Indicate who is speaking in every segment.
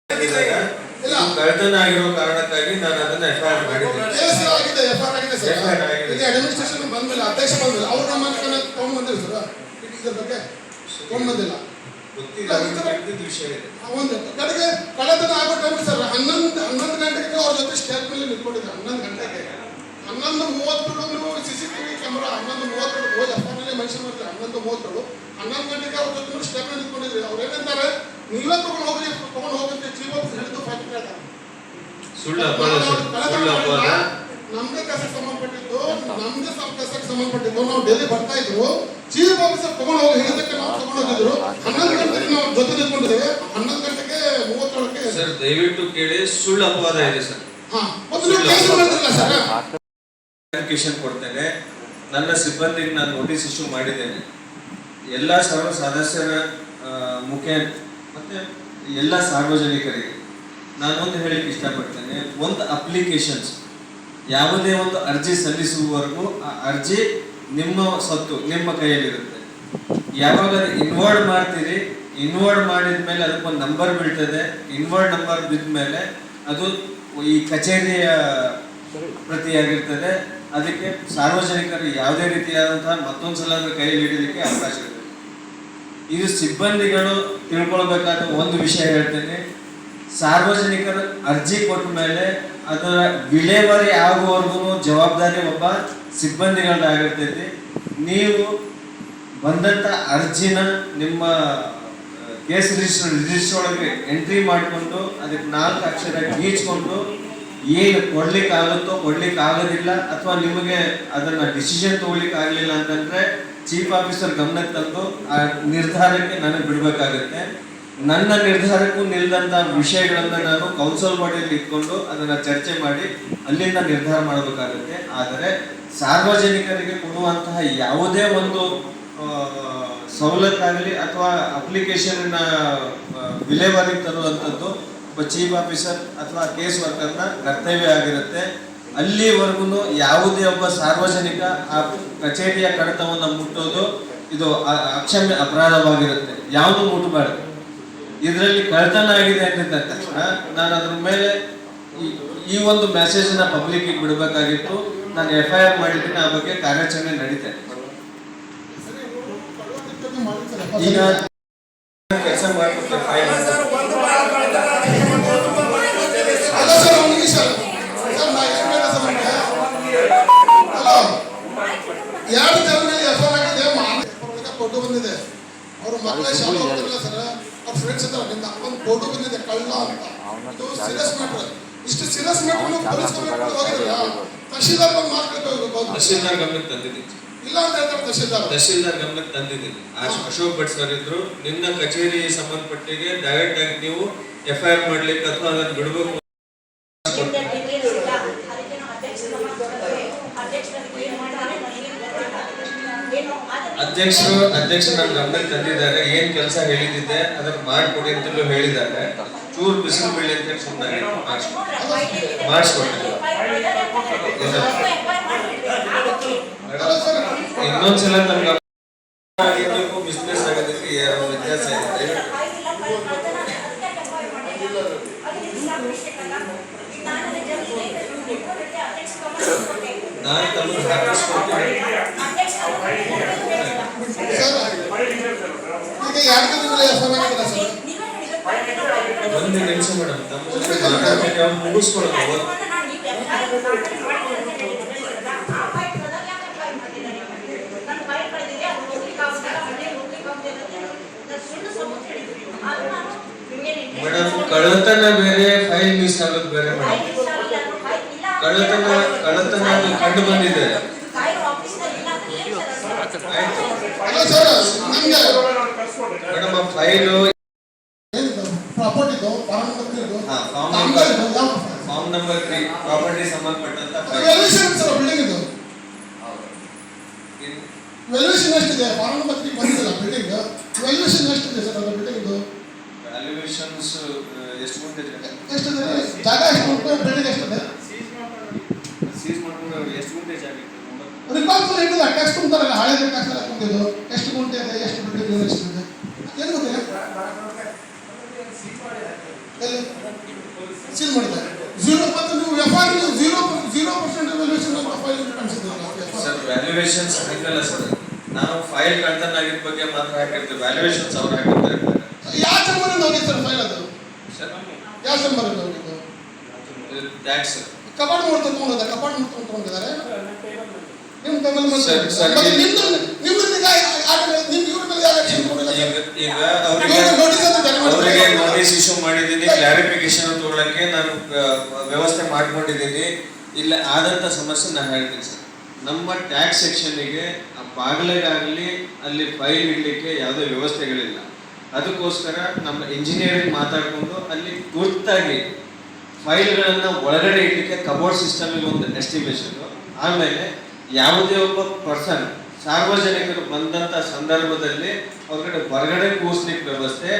Speaker 1: ಕಳ್ತನ ಆಗಿರೋ ಕಾರಣಕ್ಕಾಗಿ ನಾನು ಅದನ್ನ FIR ಮಾಡಿದ್ದೀನಿ.
Speaker 2: FIR ಆಗಿದೆ. ಈಗ ಅಡ್ಮಿನಿಸ್ಟ್ರೇಷನ್ ಬಂದ್ಮೇಲೆ ಅಧ್ಯಕ್ಷ ಬಂದ್ಮೇಲೆ ಅವ್ರ ಗಮನಕ್ಕೆ ತಗೊಂಡ್ಬಂದಿಲ್ಲ ಸರ್. ಇದ್ರ ಬಗ್ಗೆ ತಗೊಂಡ್ಬಂದಿಲ್ಲ.
Speaker 1: ಗೊತ್ತಿಲ್ಲ ವಿಷಯ ಇದೆ.
Speaker 2: ಒಂದು ಕಡೆಗೆ ಕಳ್ಳತನ ಆಗೋ ಟೈಮ್ ಸರ್ 11 ಗಂಟೆಗೆ ಅವ್ರ ಜೊತೆ ಸ್ಟೇಪ್ ಮೇಲೆ ನಿಂತ್ಕೊಂಡಿದ್ರು. 11 ಗಂಟೆಗೆ 11:37 CCTV ಕ್ಯಾಮರಾ 11:37 ಹೋಗಿ ಅಪ್ಪನೇ ಮನುಷ್ಯ ಮಾಡ್ತಾರೆ. 11:37 ಗಂಟೆಗೆ ಅವ್ರ ಜೊತೆ ಸ್ಟೇಪ್ ಮೇಲೆ ನಿಂತ್ಕೊಂಡಿದ್ರು. ಅವ್ರು ಏನಂತಾರೆ, ನೀವೇ ತಗೊಂಡು ಹೋಗುತ್ತೆ ಚೀಫ್ ಆಫೀಸರ್ ಹಿಡಿದು ಫೈಟ್ ಮಾಡ್ತಾರೆ. ನಮ್ದೇ ಕಸಕ್ಕೆ ಸಂಬಂಧಪಟ್ಟಿದ್ದು ನಾವು ಡೆಲ್ಲಿ ಬರ್ತಾ ಇದ್ರು. ಚೀಫ್ ಆಫೀಸರ್ ತಗೊಂಡು ಹೋಗಿ ಹಿಡಿದಕ್ಕೆ ನಾವು ತಗೊಂಡು ಹೋಗಿದ್ರು. 11 ಗಂಟೆಗೆ ನಾವು ಜೊತೆ ನಿಂತ್ಕೊಂಡಿದ್ದೇವೆ. 11 ಗಂಟೆಗೆ 37ಕ್ಕೆ
Speaker 1: ಸರ್ ದಯವಿಟ್ಟು ಕೇಳಿ, ಸುಳ್ಳು ಅಪವಾದ ಇದೆ ಸರ್. ಕ್ಲಾರಿಫಿಕೇಶನ್ ಕೊಡ್ತೇನೆ. ನನ್ನ ಸಿಬ್ಬಂದಿಗೆ ನಾನು ನೋಟಿಸ್ ಇಶ್ಯೂ ಮಾಡಿದ್ದೇನೆ. ಎಲ್ಲ ಸರ್ವ ಸದಸ್ಯರ ಮುಖ್ಯ ಮತ್ತೆ ಎಲ್ಲ ಸಾರ್ವಜನಿಕರಿಗೆ ನಾನೊಂದು ಹೇಳಿಕ್ಕೆ ಇಷ್ಟಪಡ್ತೇನೆ. ಒಂದು ಅಪ್ಲಿಕೇಶನ್ಸ್ ಯಾವುದೇ ಒಂದು ಅರ್ಜಿ ಸಲ್ಲಿಸುವವರೆಗೂ ಆ ಅರ್ಜಿ ನಿಮ್ಮ ಸೊತ್ತು ನಿಮ್ಮ ಕೈಯಲ್ಲಿರುತ್ತೆ. ಯಾವಾಗ ಇನ್ವರ್ಡ್ ಮಾಡ್ತೀರಿ, ಇನ್ವರ್ಡ್ ಮಾಡಿದ ಮೇಲೆ ಅದಕ್ಕೊಂದು ನಂಬರ್ ಬೀಳ್ತದೆ. ಇನ್ವರ್ಡ್ ನಂಬರ್ ಬಿದ್ದ ಮೇಲೆ ಅದು ಈ ಕಚೇರಿಯ ಪ್ರತಿಯಾಗಿರ್ತದೆ. ಅದಕ್ಕೆ ಸಾರ್ವಜನಿಕರು ಯಾವುದೇ ರೀತಿಯಾದಂತಹ ಮತ್ತೊಂದು ಸಲ ಕೈಯಲ್ಲಿ ಹಿಡಿಯಲಿಕ್ಕೆ ಅವಕಾಶ ಇರ್ತದೆ. ಇದು ಸಿಬ್ಬಂದಿಗಳು ತಿಳ್ಕೊಳ್ಬೇಕಾದ ಒಂದು ವಿಷಯ ಹೇಳ್ತೇನೆ. ಸಾರ್ವಜನಿಕರು ಅರ್ಜಿ ಕೊಟ್ಟ ಮೇಲೆ ಅದರ ವಿಲೇವಾರಿ ಆಗುವವರೆಗೂ ಜವಾಬ್ದಾರಿ ಒಬ್ಬ ಸಿಬ್ಬಂದಿಗಳದ್ದಾಗಿರ್ತೈತಿ. ನೀವು ಬಂದಂಥ ಅರ್ಜಿನ ನಿಮ್ಮ ಕೇಸ್ ರಿಜಿಸ್ಟರ್ ಒಳಗೆ ಎಂಟ್ರಿ ಮಾಡಿಕೊಂಡು ಅದಕ್ಕೆ 4 ಅಕ್ಷರ ಗೀಚ್ಕೊಂಡು ಏನು ಕೊಡ್ಲಿಕ್ಕಾಗುತ್ತೋ ಕೊಡ್ಲಿಕ್ಕೆ ಆಗೋದಿಲ್ಲ, ಅಥವಾ ನಿಮಗೆ ಅದನ್ನ ಡಿಸಿಷನ್ ತಗೊಳ್ಲಿಕ್ಕೆ ಆಗಲಿಲ್ಲ ಅಂತಂದ್ರೆ ಚೀಫ್ ಆಫೀಸರ್ ಗಮನಕ್ಕೆ ತಂದು ಆ ನಿರ್ಧಾರಕ್ಕೆ ನನಗೆ ಬಿಡಬೇಕಾಗುತ್ತೆ. ನನ್ನ ನಿರ್ಧಾರಕ್ಕೂ ನಿಲ್ದಂಥ ವಿಷಯಗಳನ್ನ ನಾನು ಕೌನ್ಸಿಲ್ ಬಾಡಿಯಲ್ಲಿ ಇಟ್ಕೊಂಡು ಅದನ್ನ ಚರ್ಚೆ ಮಾಡಿ ಅಲ್ಲಿಂದ ನಿರ್ಧಾರ ಮಾಡಬೇಕಾಗುತ್ತೆ. ಆದರೆ ಸಾರ್ವಜನಿಕರಿಗೆ ಕೊಡುವಂತಹ ಯಾವುದೇ ಒಂದು ಸವಲತ್ತಾಗಲಿ ಅಥವಾ ಅಪ್ಲಿಕೇಶನ್ ವಿಲೇವಾರಿಗೆ ತರುವಂಥದ್ದು ಒಬ್ಬ ಚೀಫ್ ಆಫೀಸರ್ ಅಥವಾ ಕೇಸ್ ವರ್ಕರ್ನ ಕರ್ತವ್ಯ ಆಗಿರುತ್ತೆ. ಅಲ್ಲಿವರೆಗೂ ಯಾವುದೇ ಒಬ್ಬ ಸಾರ್ವಜನಿಕ ಆ ಕಚೇರಿಯ ಕಡತವನ್ನು ಮುಟ್ಟೋದು ಇದು ಅಕ್ಷಮ್ಯ ಅಪರಾಧವಾಗಿರುತ್ತೆ. ಯಾವುದು ಮುಟ್ಟಬಾರ್ದು. ಇದರಲ್ಲಿ ಕಳ್ತನ ಆಗಿದೆ ಅಂದಿದ್ದ ತಕ್ಷಣ ನಾನು ಅದ್ರ ಮೇಲೆ ಈ ಒಂದು ಮೆಸೇಜ್ನ ಪಬ್ಲಿಕ್ ಬಿಡಬೇಕಾಗಿತ್ತು. ನಾನು FIR ಮಾಡಿದ್ದೀನಿ. ಆ ಬಗ್ಗೆ ಕಾರ್ಯಾಚರಣೆ ನಡೀತಾ ಇದೆ. ಈಗ ಕೆಲಸ ಮಾಡ್ಬಿಟ್ಟು
Speaker 2: ಫೋಟೋ ಬಂದಿದೆ. ಅವ್ರ ಮಕ್ಕಳ ಶಾಲೆ ಹೋಗ್ತಿರಲ್ಲ ಸರ್, ಅವ್ರ ಫ್ರೆಂಡ್ಸ್ ಹತ್ರ ನಿಂದ ಒಂದು ಫೋಟೋ ಬಂದಿದೆ ಕಳ್ಳ ಅಂತ. ಇದು ಸೀರಿಯಸ್ ಮ್ಯಾಟರ್. ಇಷ್ಟು ಸೀರಿಯಸ್ ಮ್ಯಾಟರ್ ಪೊಲೀಸ್ ತಹಶೀಲ್ದಾರ್ ಬಂದು ಮಾತಾಡ್ಬೇಕು.
Speaker 1: ತಹಶೀಲ್ದಾರ್ ಗಮನಕ್ಕೆ ತಂದಿದ್ದೀನಿ.
Speaker 2: ಇಲ್ಲ ಅಂತ ಹೇಳ್ತಾರೆ
Speaker 1: ತಹಶೀಲ್ದಾರ್ ಗಮನಕ್ಕೆ ತಂದಿದ್ದೀನಿ. ಅಶೋಕ್ ಭಟ್ ಸರ್ ಇದ್ರು. ನಿನ್ನ ಕಚೇರಿ ಸಂಬಂಧಪಟ್ಟಿಗೆ ಡೈರೆಕ್ಟ್ ಆಗಿ ನೀವು FIR ಮಾಡ್ಲಿಕ್ಕೆ ಅಥವಾ ಅದನ್ನು ಬಿಡಬೇಕು. ಅಧ್ಯಕ್ಷರು ನನ್ನ ಗಮನಕ್ಕೆ ತಂದಿದ್ದಾರೆ. ಏನ್ ಕೆಲಸ ಹೇಳಿದ್ದೆ ಅದಕ್ಕೆ ಮಾಡ್ಕೊಡಿ ಅಂತಲೂ ಹೇಳಿದ್ದಾರೆ. ಚೂರು ಬಿಸಿಲು ಬೀಳಿ ಅಂತ ಸುಮ್ಮನೆ ಮಾಡಿಸ್ಕೊಟ್ಟಿಲ್ಲ. ಇನ್ನೊಂದ್ಸಲ ನಮ್ಗೆ ಬಿಸ್ನೆಸ್ ಆಗೋದಕ್ಕೆ ವ್ಯತ್ಯಾಸ ಇದೆ. ನಾನು ತಮಗೆ ಹಾಕಿಸ್ಕೊಡ್ತೀನಿ. ಒಂದು ನಿಮಿಷ ಮೇಡಮ್, ತಮ್ಮ ಜೊತೆ ಮಾತಾಡ್ಬೇಕು. ಅವ್ರು ಮುಗಿಸ್ಕೊಡೋದು. ಮೇಡಮ್ ಕಳ್ಳತನ ಬೇರೆ, ಫೈಲ್ ಮಿಸ್ ಆಗೋದು ಬೇರೆ ಮೇಡಮ್. ಕಳ್ಳತನ ಕಂಡು ಬಂದಿದೆ. ಮೇಡಮ್ ಆ ಫೈಲು ಫಾರ್ಮ್ ನಂಬರ್ 3 ಪ್ರಾಪರ್ಟಿ ಸಂಬಂಧಪಟ್ಟಂತ
Speaker 2: ವ್ಯಾಲ್ಯೂಯೇಷನ್ ಎಷ್ಟಿದೆ? ಫಾರ್ಮ್ ನಂಬರ್ 3 ಬಂದಿಲ್ಲ ಬಿಲ್ಡಿಂಗ್. ವ್ಯಾಲ್ಯೂಯೇಷನ್ ಎಷ್ಟಿದೆ ಸರ್ ಅದು ಬಿಲ್ಡಿಂಗ್?
Speaker 1: ವ್ಯಾಲ್ಯೂಯೇಷನ್ಸ್ ಎಷ್ಟು ಗುಂಟೆ
Speaker 2: ಎಷ್ಟಿದೆ? ಜಾಗ ಎಷ್ಟು ಉಂಟು? ಬಿಲ್ಡಿಂಗ್ ಎಷ್ಟಿದೆ?
Speaker 1: ಸೀಸ್ ಮಾಡ್ಕೊಂಡು ಎಷ್ಟು ಗುಂಟೆ ಜಾಗ ಇತ್ತು?
Speaker 2: ರಿಕಾರ್ಡ್ಸ್ ಇಟ್ಟಿಲ್ಲ. ಟೆಕ್ಸ್ಟ್ ಅಂತಾರಲ್ಲ, ಹಳೆ ಟೆಕ್ಸ್ಟ್ ಎಲ್ಲ ಹಾಕೊಂಡಿದ್ದು ಎಷ್ಟು ಗುಂಟೆ ಇದೆ, ಎಷ್ಟು ಬಿಲ್ಡಿಂಗ್ ಎಷ್ಟಿದೆ ಏನು ಗೊತ್ತಿಲ್ಲ. ಸೀಲ್ ಮಾಡಿದ್ದಾರೆ. 0 ಮತ್ತು ನೀವು ಎಫ್ಐಆರ್ 0% ವ್ಯಾಲ್ಯೂಯೇಷನ್ ಅಂತ ಫೈಲ್ ಕಾಣಿಸಿದ್ರಲ್ಲ
Speaker 1: ಸರ್ ವ್ಯಾಲ್ಯೂಯೇಷನ್ಸ್ ಹಾಕಲ್ಲ ಸರ್. ನಾವು ಫೈಲ್ ಕಳ್ತನ ಆಗಿದ್ದ ಬಗ್ಗೆ ಮಾತ್ರ ಹಾಕಿರ್ತೀವಿ, ವ್ಯಾಲ್ಯೂಯೇಷನ್ಸ್ ಅವ್ರು ಹಾಕಿರ್ತಾರೆ.
Speaker 2: ಯಾವ ಚಂಬರಿಂದ ಹೋಗಿದೆ ಸರ್ ಫೈಲ್ ಅದು?
Speaker 1: ಸರ್
Speaker 2: ಯಾವ ಚಂಬರಿಂದ ಹೋಗಿದ್ದು?
Speaker 1: ಟ್ಯಾಕ್ಸ್
Speaker 2: ಕಪಾಟ್ ನೋಡ್ತಾ ಕಪಾಟ್ ನೋಡ್ಕೊಂಡಿದ್ದಾರೆ ನಿಮ್ಮ ಟೈಮಲ್ಲಿ
Speaker 1: ಸರ್, ಸರ್,
Speaker 2: ಮತ್ತೆ
Speaker 1: ಇಲ್ಲಿ-
Speaker 2: ನಿಮ್ಮಿಂದ ನಿಮ್ಮ ಇವ್ರ ಮೇಲೆ ಯಾವ ಆಕ್ಷನ್ ತಗೊಂಡಿಲ್ಲ ಸರ್?
Speaker 1: ಈಗ ಅವರಿಗೆ ನೋಟಿಸ್ ಇಶ್ಯೂ ಮಾಡಿದ್ದೀನಿ, ಕ್ಲಾರಿಫಿಕೇಶನ್ ತಗೊಳ್ಳಕ್ಕೆ ನಾನು ವ್ಯವಸ್ಥೆ ಮಾಡ್ಕೊಂಡಿದ್ದೀನಿ. ಇಲ್ಲ ಆದಂತ ಸಮಸ್ಯೆ ನಾನು ಹೇಳ್ತೀನಿ ಸರ್. ನಮ್ಮ ಟ್ಯಾಕ್ಸ್ ಸೆಕ್ಷನ್ನಿಗೆ ಬಾಗಿಲಿಗಾಗಲಿ ಅಲ್ಲಿ ಫೈಲ್ ಇಡ್ಲಿಕ್ಕೆ ಯಾವುದೇ ವ್ಯವಸ್ಥೆಗಳಿಲ್ಲ. ಅದಕ್ಕೋಸ್ಕರ ನಮ್ಮ ಇಂಜಿನಿಯರಿಂಗ್ ಮಾತಾಡಿಕೊಂಡು ಅಲ್ಲಿ ತುರ್ತಾಗಿ ಫೈಲ್ಗಳನ್ನು ಒಳಗಡೆ ಇಡ್ಲಿಕ್ಕೆ ಕಬೋರ್ಡ್ ಸಿಸ್ಟಮಿಗೆ ಒಂದು ಎಸ್ಟಿಮೇಷನ್. ಆಮೇಲೆ ಯಾವುದೇ ಒಬ್ಬ ಪರ್ಸನ್ ಸಾರ್ವಜನಿಕರು ಬಂದಂಥ ಸಂದರ್ಭದಲ್ಲಿ ಅವ್ರಗಡೆ ಹೊರಗಡೆ ಕೂರಿಸ್ಲಿಕ್ಕೆ ವ್ಯವಸ್ಥೆ.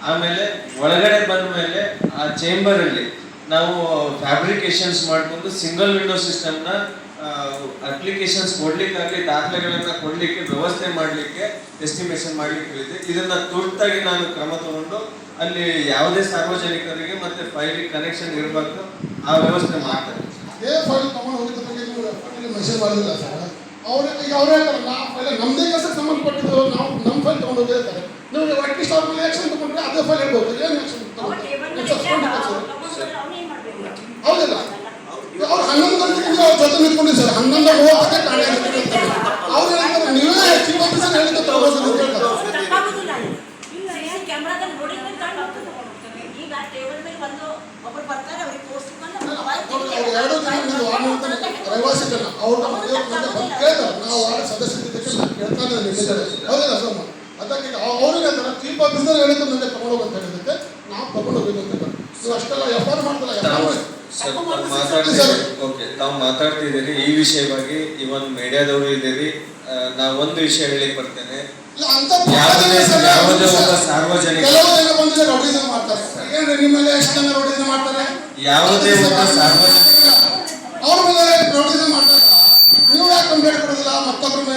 Speaker 1: ಆಮೇಲೆ ಒಳಗಡೆ ಬಂದ ಮೇಲೆ ಆ ಚೇಂಬರಲ್ಲಿ ನಾವು ಫ್ಯಾಬ್ರಿಕೇಶನ್ಸ್ ಮಾಡಿಕೊಂಡು ಸಿಂಗಲ್ ವಿಂಡೋ ಸಿಸ್ಟಮ್ನ ಅಪ್ಲಿಕೇಶನ್ಸ್ ಕೊಡ್ಲಿಕ್ಕಾಗಲಿ ದಾಖಲೆಗಳನ್ನು ಕೊಡಲಿಕ್ಕೆ ವ್ಯವಸ್ಥೆ ಮಾಡಲಿಕ್ಕೆ ಎಸ್ಟಿಮೇಷನ್ ಮಾಡಲಿಕ್ಕೆ ಹೇಳಿದೆ. ಇದನ್ನ ತುರ್ತಾಗಿ ನಾನು ಕ್ರಮ ತಗೊಂಡು ಅಲ್ಲಿ ಯಾವುದೇ ಸಾರ್ವಜನಿಕರಿಗೆ ಮತ್ತೆ ಫೈಲಿಗೆ ಕನೆಕ್ಷನ್ ಇರಬೇಕು ಆ ವ್ಯವಸ್ಥೆ ಮಾಡ್ತಾರೆ.
Speaker 2: ಅದೇ ಫೈಲ್ ತಗೊಂಡು ಹೋಗಿದ್ದ ಬಗ್ಗೆ ನೀವು ಎಫ್ಐಆರ್ ಮೆನ್ಷನ್ ಮಾಡಿಲ್ಲ ಸರ್. ಈಗ ಅವ್ರು ಹೇಳ್ತಾರಲ್ಲ ಆ ಫೈಲ್ ನಮ್ಮದೇ ಕೆಲಸಕ್ಕೆ ಸಂಬಂಧಪಟ್ಟಿದ್ದು, ನಾವು ನಮ್ಮ ಫೈಲ್ ತಗೊಂಡು ಹೋಗಿರ್ತಾರೆ. ನೀವು ಅಟ್ಲೀಸ್ಟ್ ಅವ್ರ ಮೇಲೆ ಆಕ್ಷನ್ ತಗೊಂಡ್ರೆ ಅದೇ ಫೈಲ್ ಹೇಳ್ಬೋದು. ಏನು ಆಕ್ಷನ್ ಹೌದಲ್ಲ? ಅವ್ರು 11 ಗಂಟೆಗೆ ಅವ್ರ ಜೊತೆ ನಿಂತ್ಕೊಂಡಿದ್ದು ಸರ್. 11:30ಕ್ಕೆ ಠಾಣೆ ಅವ್ರು ಹೇಳ್ತಾರೆ ನೀವೇ ಚೀಫ್ ಆಫೀಸರ್ ಹೇಳಿದ್ದು ತಗೋಬೋದು ಅಂತ ಹೇಳ್ತಾರೆ. ಅವ್ರು 2 ದಿನ ನೀವು ವಾರ್ಡ್ ರಹಿವಾಸಿ ಜನ ಅವ್ರು ಕೇಳ್ತಾರೆ. ನಾವು ವಾರ್ಡ್ ಸದಸ್ಯರಿದ್ದಕ್ಕೆ ನಾನು ಕೇಳ್ತಾನೆ ನಿಲ್ಲಿದ್ದಾರೆ. ಹೌದಿಲ್ಲ ಸೋಮ? ಅದಕ್ಕೆ ಅವ್ರಿಗೆ ಹೇಳ್ತಾರೆ ಚೀಫ್ ಆಫೀಸರ್ ಹೇಳಿದ್ದು ನನಗೆ ತಗೊಂಡೋಗಿ ಅಂತ ಹೇಳಿದ್ದಕ್ಕೆ ನಾವು ತಗೊಂಡು ಹೋಗಿದ್ದು ಅಂತ ಹೇಳ್ತಾರೆ. ನೀವು ಅಷ್ಟೆಲ್ಲ ಎಫ್ಐಆರ್ ಮಾಡ್ತಾರೆ.
Speaker 1: ಓಕೆ, ತಾವು ಮಾತಾಡ್ತಿದ್ದೀರಿ ಈ ವಿಷಯವಾಗಿ. ಇವನ್ ಮೀಡಿಯಾದವರು ಇದ್ದೀರಿ. ನಾ ಒಂದು ವಿಷಯ ಹೇಳಿಕ್ ಬರ್ತೇನೆ. ಯಾವುದೇ ಒಬ್ಬ ಸಾರ್ವಜನಿಕ ಯಾವುದೇ ಒಬ್ಬ ಸಾರ್ವಜನಿಕ
Speaker 2: ಅವ್ರ ಮೇಲೆ ಮಾಡ್ತಾರೆ. ನೀವು ಯಾಕೆ ಕಂಪ್ಲೇಂಟ್ ಕೊಡೋದಿಲ್ಲ ಮತ್ತೊಬ್ಬರ ಮೇಲೆ?